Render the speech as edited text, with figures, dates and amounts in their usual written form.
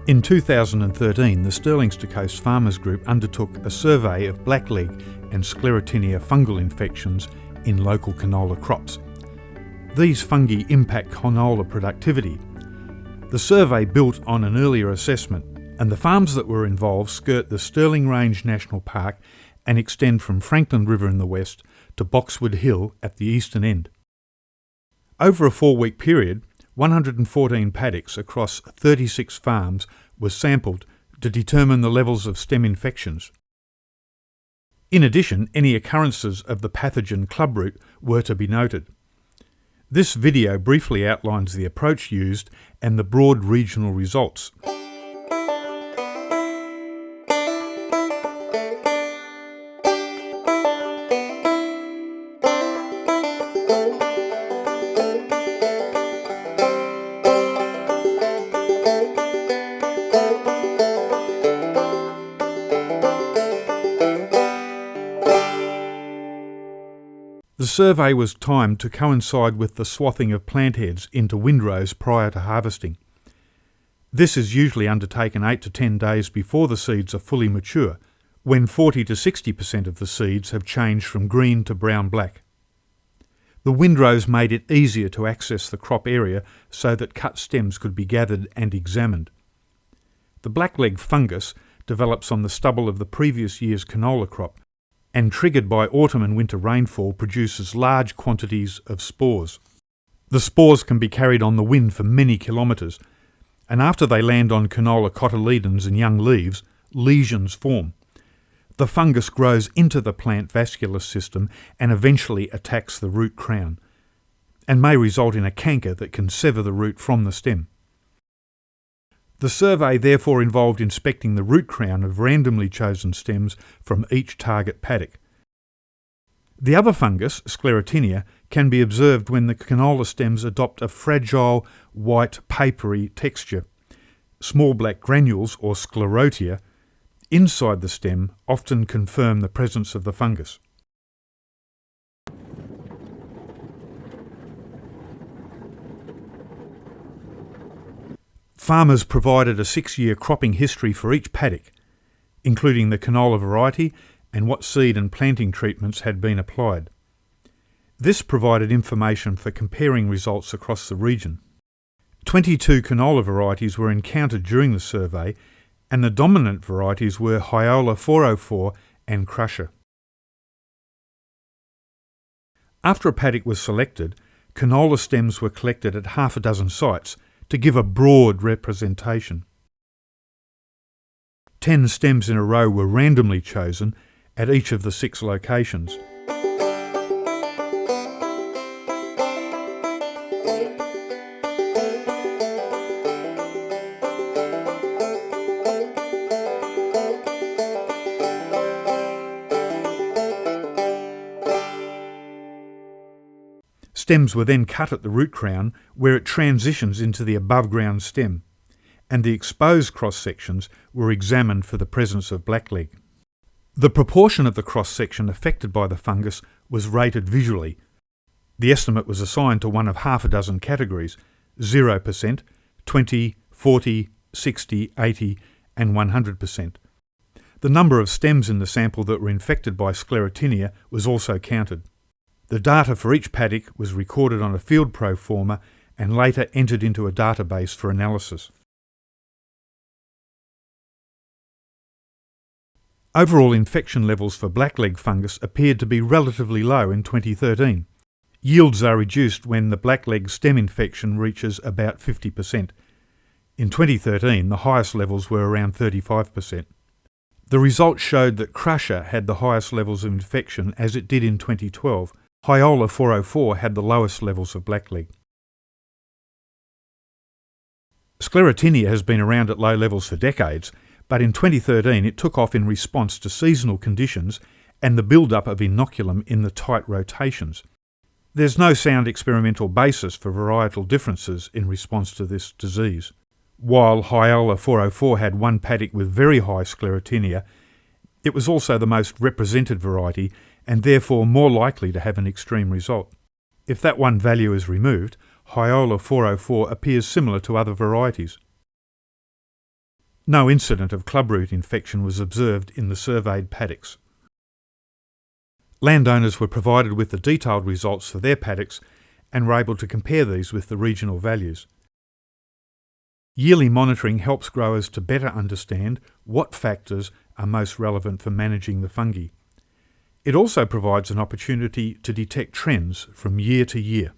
In 2013, the Stirlings to Coast Farmers Group undertook a survey of blackleg and sclirotinia fungal infections in local canola crops. These fungi impact canola productivity. The survey built on an earlier assessment, and the farms that were involved skirt the Stirling Range National Park and extend from Franklin River in the west to Boxwood Hill at the eastern end. Over a 4-week period, 114 paddocks across 36 farms were sampled to determine the levels of stem infections. In addition, any occurrences of the pathogen clubroot were to be noted. This video briefly outlines the approach used and the broad regional results. The survey was timed to coincide with the swathing of plant heads into windrows prior to harvesting. This is usually undertaken 8 to 10 days before the seeds are fully mature, when 40 to 60% of the seeds have changed from green to brown-black. The windrows made it easier to access the crop area so that cut stems could be gathered and examined. The blackleg fungus develops on the stubble of the previous year's canola crop, and triggered by autumn and winter rainfall produces large quantities of spores. The spores can be carried on the wind for many kilometres, and after they land on canola cotyledons and young leaves, lesions form. The fungus grows into the plant vascular system and eventually attacks the root crown, and may result in a canker that can sever the root from the stem. The survey therefore involved inspecting the root crown of randomly chosen stems from each target paddock. The other fungus, sclirotinia, can be observed when the canola stems adopt a fragile, white, papery texture. Small black granules, or sclerotia, inside the stem often confirm the presence of the fungus. Farmers provided a 6-year cropping history for each paddock, including the canola variety and what seed and planting treatments had been applied. This provided information for comparing results across the region. 22 canola varieties were encountered during the survey, and the dominant varieties were Hyola 404 and Crusher. After a paddock was selected, canola stems were collected at half a dozen sites to give a broad representation. 10 stems in a row were randomly chosen at each of the 6 locations. Stems were then cut at the root crown where it transitions into the above-ground stem, and the exposed cross-sections were examined for the presence of blackleg. The proportion of the cross-section affected by the fungus was rated visually. The estimate was assigned to one of half a dozen categories: 0%, 20, 40, 60, 80 and 100%. The number of stems in the sample that were infected by sclirotinia was also counted. The data for each paddock was recorded on a field pro forma and later entered into a database for analysis. Overall infection levels for blackleg fungus appeared to be relatively low in 2013. Yields are reduced when the blackleg stem infection reaches about 50%. In 2013, the highest levels were around 35%. The results showed that Crusher had the highest levels of infection, as it did in 2012. Hyola 404 had the lowest levels of blackleg. Sclirotinia has been around at low levels for decades, but in 2013 it took off in response to seasonal conditions and the build-up of inoculum in the tight rotations. There's no sound experimental basis for varietal differences in response to this disease. While Hyola 404 had one paddock with very high sclirotinia, it was also the most represented variety and therefore more likely to have an extreme result. If that one value is removed, Hyola 404 appears similar to other varieties. No incident of clubroot infection was observed in the surveyed paddocks. Landowners were provided with the detailed results for their paddocks and were able to compare these with the regional values. Yearly monitoring helps growers to better understand what factors are most relevant for managing the fungi. It also provides an opportunity to detect trends from year to year.